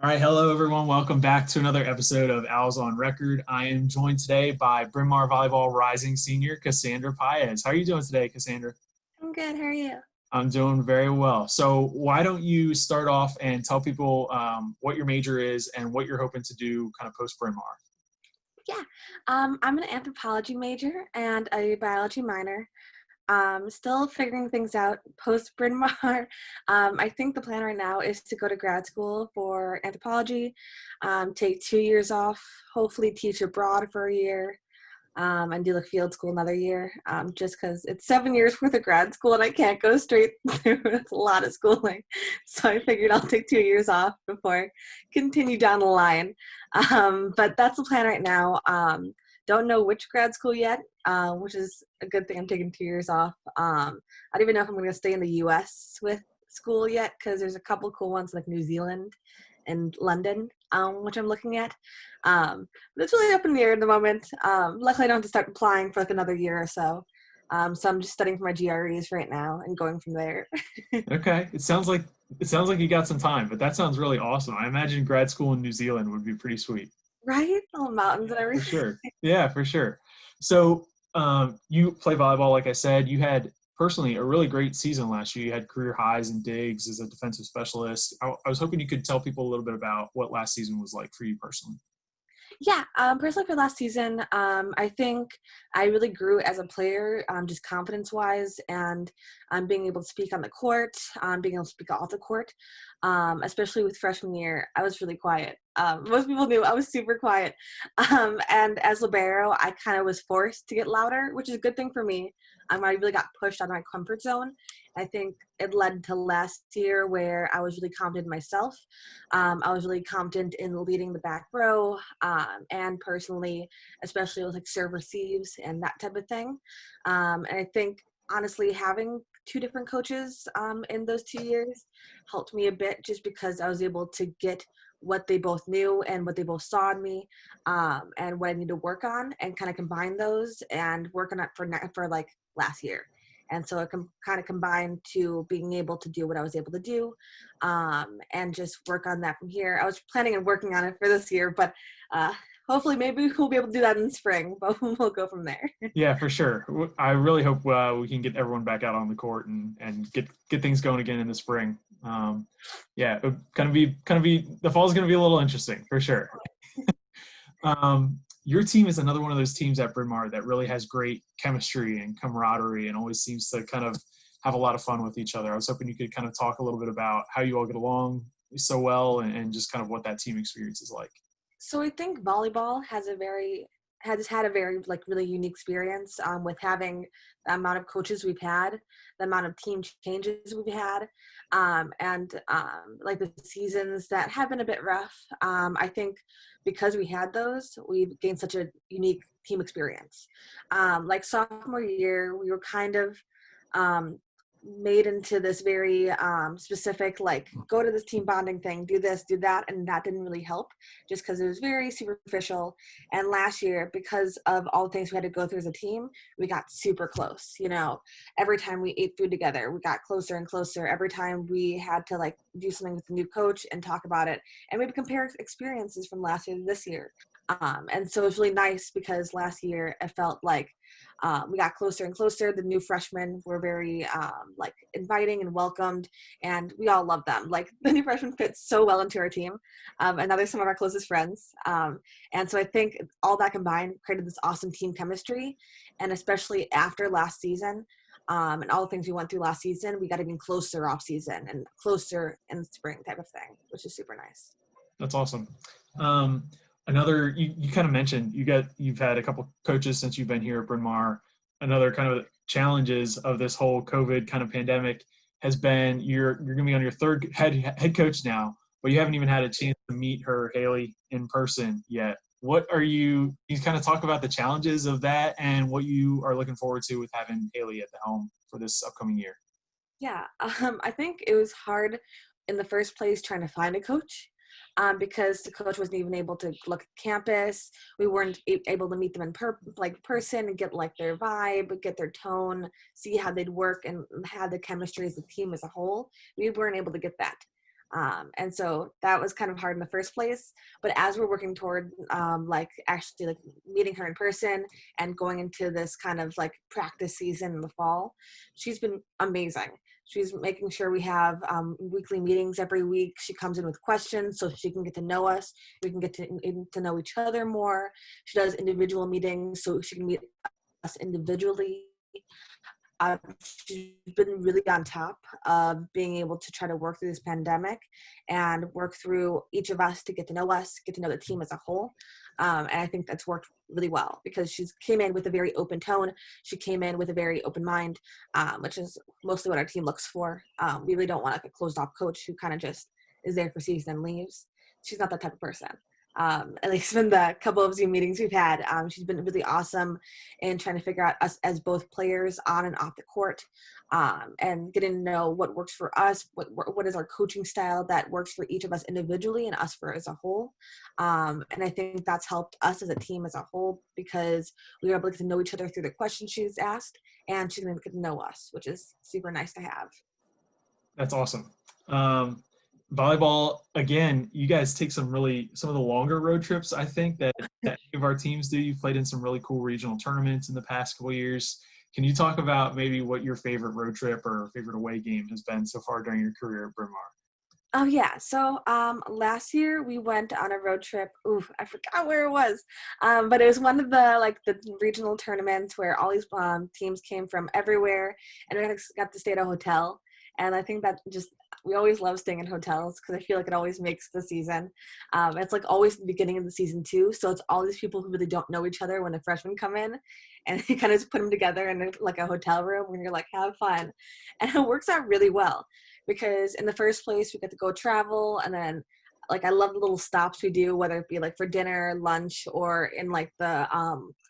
All right, hello everyone. Welcome back to another episode of Owls on Record. I am joined today by Bryn Mawr Volleyball rising senior Casandra Paiz. How are you doing today, Cassandra? I'm good. How are you? I'm doing very well. So why don't you start off and tell people what your major is and what you're hoping to do kind of post Bryn Mawr? Yeah, I'm an anthropology major and a biology minor. Still figuring things out post Bryn Mawr. I think the plan right now is to go to grad school for anthropology, take 2 years off, hopefully teach abroad for a year, and do like field school another year, just because it's 7 years worth of grad school and I can't go straight through. It's a lot of schooling. So I figured I'll take 2 years off before continue down the line. But that's the plan right now. Don't know which grad school yet, which is a good thing. I'm taking 2 years off. I don't even know if I'm going to stay in the US with school yet, because there's a couple cool ones like New Zealand and London, which I'm looking at. But it's really up in the air at the moment. Luckily, I don't have to start applying for like another year or so. So I'm just studying for my GREs right now and going from there. Okay, it sounds like you got some time, but that sounds really awesome. I imagine grad school in New Zealand would be pretty sweet. Right? All mountains and For everything. sure. Yeah, for sure. So you play volleyball, like I said. You had personally a really great season last year. You had career highs and digs as a defensive specialist. I was hoping you could tell people a little bit about what last season was like for you personally. Yeah, personally for last season, I think I really grew as a player, just confidence-wise, and being able to speak on the court, being able to speak off the court, especially with freshman year. I was really quiet. Most people knew I was super quiet. And as libero, I kind of was forced to get louder, which is a good thing for me. I really got pushed out of my comfort zone. I think it led to last year where I was really confident in myself. I was really confident in leading the back row, and personally, especially with like serve receives and that type of thing. And I think honestly, having two different coaches in those 2 years helped me a bit, just because I was able to get what they both knew and what they both saw in me, and what I need to work on, and kind of combine those and work on it for like last year. And so it kind of combined to being able to do what I was able to do, and just work on that from here. I was planning on working on it for this year, but hopefully maybe we'll be able to do that in spring, but we'll go from there. Yeah, for sure. I really hope we can get everyone back out on the court and get things going again in the spring. Yeah, it kind of be the fall is going to be a little interesting for sure. Your team is another one of those teams at Bryn Mawr that really has great chemistry and camaraderie and always seems to kind of have a lot of fun with each other. I was hoping you could kind of talk a little bit about how you all get along so well and just kind of what that team experience is like. So I think volleyball has had a very like really unique experience, with having the amount of coaches we've had, the amount of team changes we've had, and like the seasons that have been a bit rough. I think because we had those, we've gained such a unique team experience. Like sophomore year, we were kind of um, made into this very specific, like, go to this team bonding thing, do this, do that, and that didn't really help, just because it was very superficial. And last year, because of all the things we had to go through as a team, we got super close. Every time we ate food together, we got closer and closer. Every time we had to like do something with the new coach and talk about it, and maybe compare experiences from last year to this year. And so it was really nice, because last year it felt like we got closer and closer. The new freshmen were very like inviting and welcomed, and we all love them. Like, the new freshmen fit so well into our team, and now they're some of our closest friends. And so I think all that combined created this awesome team chemistry, and especially after last season, and all the things we went through last season, we got even closer off season and closer in the spring type of thing, which is super nice. That's awesome. Another you kind of mentioned you've had a couple coaches since you've been here at Bryn Mawr. Another kind of challenges of this whole COVID kind of pandemic has been you're going to be on your third head coach now, but you haven't even had a chance to meet her, Haley, in person yet. What are you kind of talk about the challenges of that and what you are looking forward to with having Haley at the helm for this upcoming year? Yeah, I think it was hard in the first place trying to find a coach, because the coach wasn't even able to look at campus. We weren't able to meet them in person and get like their vibe, get their tone, see how they'd work and have the chemistry as a team as a whole. We weren't able to get that. And so that was kind of hard in the first place. But as we're working toward like actually like meeting her in person and going into this kind of like practice season in the fall, she's been amazing. She's making sure we have weekly meetings every week. She comes in with questions so she can get to know us. We can get to know each other more. She does individual meetings so she can meet us individually. She's been really on top of being able to try to work through this pandemic and work through each of us to get to know us, get to know the team as a whole. And I think that's worked really well because she came in with a very open tone. She came in with a very open mind, which is mostly what our team looks for. We really don't want like a closed off coach who kind of just is there for season and leaves. She's not that type of person. At least in the couple of Zoom meetings we've had, she's been really awesome in trying to figure out us as both players on and off the court, and getting to know what works for us, what is our coaching style that works for each of us individually and us for as a whole. And I think that's helped us as a team as a whole because we were able to get to know each other through the questions she's asked, and she's going to get to know us, which is super nice to have. That's awesome. Volleyball, again, you guys take some of the longer road trips, I think, that any of our teams do. You've played in some really cool regional tournaments in the past couple of years. Can you talk about maybe what your favorite road trip or favorite away game has been so far during your career at Bryn Mawr? Oh yeah. So last year we went on a road trip. Ooh, I forgot where it was. But it was one of the regional tournaments where all these teams came from everywhere, and we got to stay at a hotel. And I think that we always love staying in hotels because I feel like it always makes the season. It's like always the beginning of the season too. So it's all these people who really don't know each other when the freshmen come in, and you kind of just put them together in like a hotel room when you're like, have fun. And it works out really well because in the first place we get to go travel, and then like I love the little stops we do, whether it be like for dinner, lunch, or in like the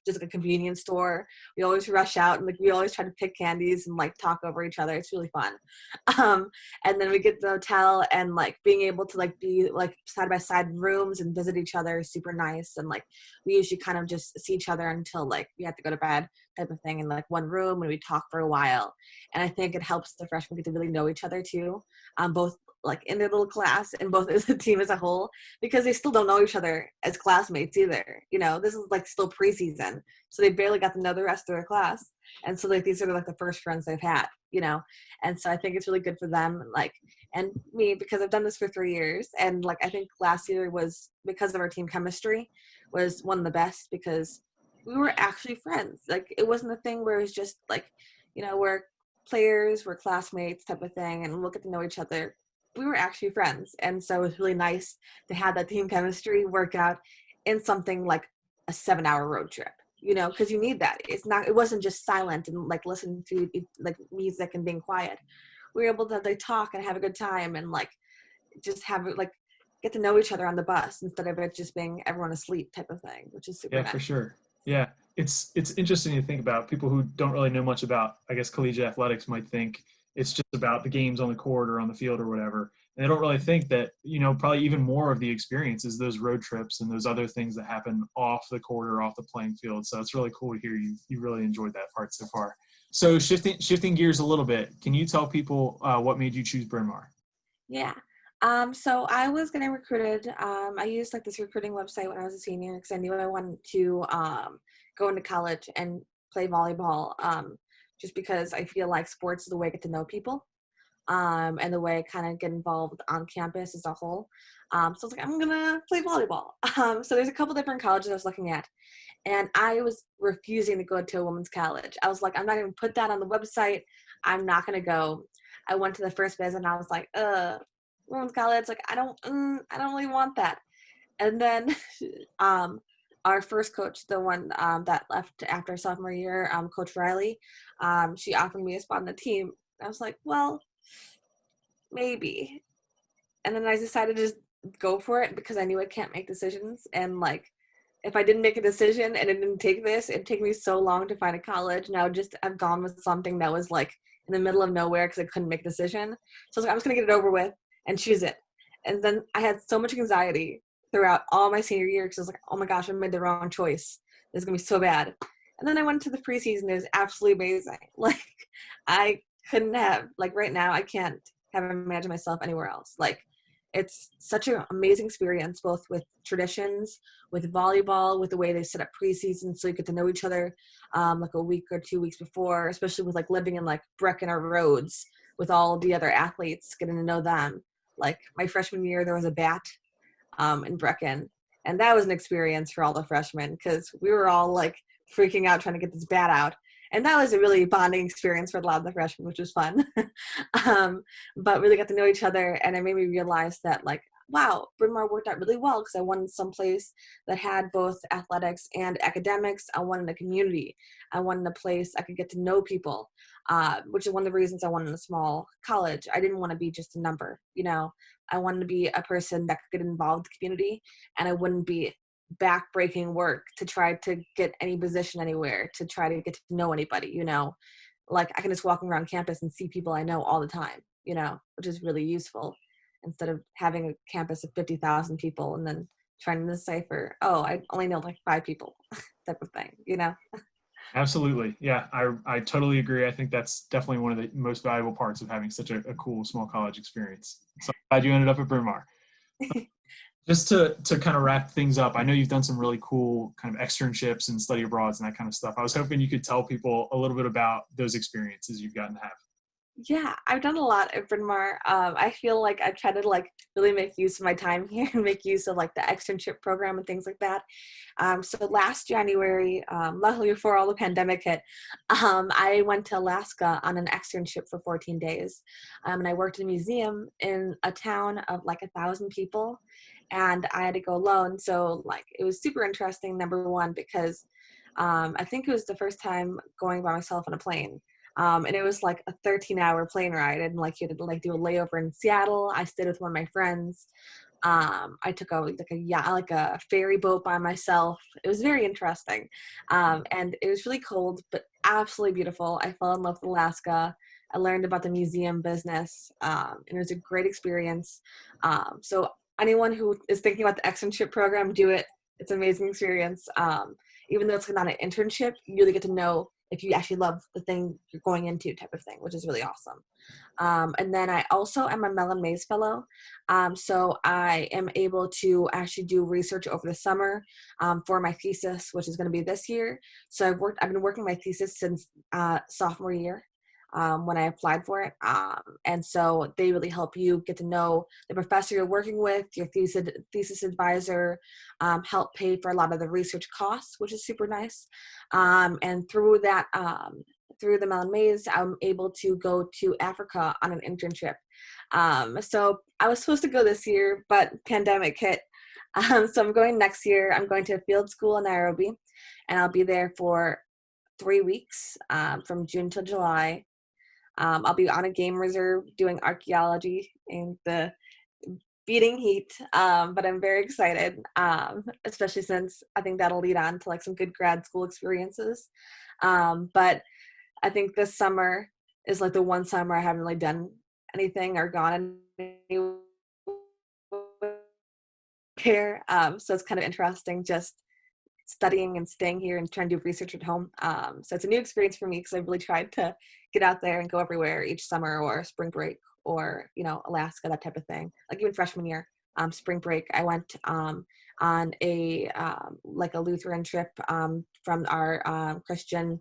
just like a convenience store. We always rush out and like we always try to pick candies and like talk over each other. It's really fun. And then we get to the hotel, and like being able to like be like side by side rooms and visit each other is super nice. And like we usually kind of just see each other until like we have to go to bed type of thing in like one room, and we talk for a while. And I think it helps the freshmen get to really know each other too, both like in their little class and both as a team as a whole, because they still don't know each other as classmates either. You know, this is like still preseason, so they barely got to know the rest of their class. And so like these are like the first friends they've had, you know. And so I think it's really good for them, like, and me, because I've done this for 3 years. And like I think last year was, because of our team chemistry, was one of the best because we were actually friends. Like it wasn't a thing where it was just like, you know, we're players, we're classmates type of thing, and we'll get to know each other. We were actually friends. And so it was really nice to have that team chemistry work out in something like a 7-hour road trip, you know, because you need that. It wasn't just silent and like listening to like music and being quiet. We were able to like talk and have a good time and like just have like get to know each other on the bus instead of it just being everyone asleep type of thing, which is super nice. For sure. Yeah. It's interesting to think about. People who don't really know much about, I guess, collegiate athletics might think it's just about the games on the court or on the field or whatever. And they don't really think that, you know, probably even more of the experience is those road trips and those other things that happen off the court or off the playing field. So it's really cool to hear you really enjoyed that part so far. So shifting gears a little bit, can you tell people what made you choose Bryn Mawr? Yeah. So I was getting recruited. I used like this recruiting website when I was a senior because I knew I wanted to go into college and play volleyball, just because I feel like sports is the way I get to know people, and the way I kind of get involved on campus as a whole. So I was like, I'm going to play volleyball. So there's a couple different colleges I was looking at, and I was refusing to go to a women's college. I was like, I'm not going to put that on the website. I'm not going to go. I went to the first visit and I was like, women's college, like I don't really want that. And then our first coach, the one that left after sophomore year, Coach Riley, she offered me a spot on the team. I was like, well, maybe. And then I decided to just go for it because I knew I can't make decisions. And like, if I didn't make a decision and it didn't take this, it'd take me so long to find a college. Now I've gone with something that was like in the middle of nowhere because I couldn't make a decision. So I was like, I'm just going to get it over with and choose it. And then I had so much anxiety throughout all my senior year because I was like, oh my gosh, I made the wrong choice. This is going to be so bad. And then I went to the preseason. It was absolutely amazing. Like I couldn't have, like right now, I can't have imagined myself anywhere else. Like it's such an amazing experience, both with traditions, with volleyball, with the way they set up preseason so you get to know each other like a week or 2 weeks before, especially with like living in like Brecken or Rhodes with all the other athletes, getting to know them. Like my freshman year, there was a bat in Brecken, and that was an experience for all the freshmen because we were all like freaking out trying to get this bat out. And that was a really bonding experience for a lot of the freshmen, which was fun. But really got to know each other, and it made me realize that, like, wow, Bryn Mawr worked out really well because I wanted someplace that had both athletics and academics. I wanted a community. I wanted a place I could get to know people, which is one of the reasons I wanted a small college. I didn't want to be just a number, you know. I wanted to be a person that could get involved in the community, and I wouldn't be back-breaking work to try to get any position anywhere, to try to get to know anybody, you know. Like I can just walk around campus and see people I know all the time, you know, which is really useful instead of having a campus of 50,000 people and then trying to decipher, oh, I only know like 5 people type of thing, you know. Absolutely. Yeah, I totally agree. I think that's definitely one of the most valuable parts of having such a cool small college experience. So I'm glad you ended up at Bryn Mawr. Just to kind of wrap things up, I know you've done some really cool kind of externships and study abroads and that kind of stuff. I was hoping you could tell people a little bit about those experiences you've gotten to have. Yeah, I've done a lot at Bryn Mawr. I feel like I've tried to like really make use of my time here and make use of like the externship program and things like that. So last January, luckily before all the pandemic hit, I went to Alaska on an externship for 14 days. And I worked in a museum in a town of like 1,000 people, and I had to go alone. So like it was super interesting, number one, because I think it was the first time going by myself on a plane. And it was like a 13-hour plane ride, and like you had to like do a layover in Seattle. I stayed with one of my friends. I took a ferry boat by myself. It was very interesting, and it was really cold, but absolutely beautiful. I fell in love with Alaska. I learned about the museum business, and it was a great experience. So anyone who is thinking about the externship program, do it. It's an amazing experience. Even though it's not an internship, you really get to know if you actually love the thing you're going into, type of thing, which is really awesome. And then I also am a Mellon Mays Fellow. So I am able to actually do research over the summer for my thesis, which is going to be this year. So I've been working my thesis since sophomore year. When I applied for it. And so they really help you get to know the professor you're working with, your thesis advisor, help pay for a lot of the research costs, which is super nice. And through that, through the Mellon Mays, I'm able to go to Africa on an internship. So I was supposed to go this year, but pandemic hit. So I'm going next year. I'm going to a field school in Nairobi, and I'll be there for 3 weeks from June till July. I'll be on a game reserve doing archaeology in the beating heat, but I'm very excited, especially since I think that'll lead on to like some good grad school experiences. But I think this summer is like the one summer I haven't really done anything or gone anywhere. So it's kind of interesting just studying and staying here and trying to do research at home. So it's a new experience for me because I've really tried to get out there and go everywhere each summer or spring break or, you know, Alaska, that type of thing. Like even freshman year, spring break, I went on a like a Lutheran trip from our Christian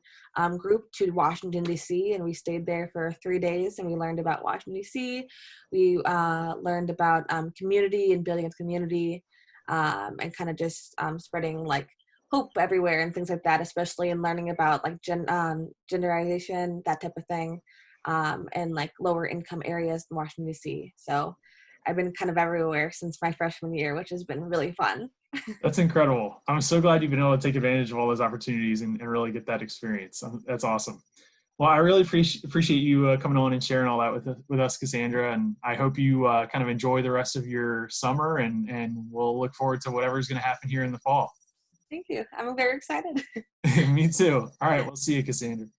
group to Washington, D.C. And we stayed there for 3 days and we learned about Washington, D.C. We learned about community and building a community and kind of just spreading like hope everywhere and things like that, especially in learning about like genderization, that type of thing, and like lower income areas in Washington, D.C. So I've been kind of everywhere since my freshman year, which has been really fun. That's incredible. I'm so glad you've been able to take advantage of all those opportunities and really get that experience. That's awesome. Well, I really appreciate you coming on and sharing all that with us, Casandra, and I hope you kind of enjoy the rest of your summer, and we'll look forward to whatever's going to happen here in the fall. Thank you. I'm very excited. Me too. All right. We'll see you, Casandra.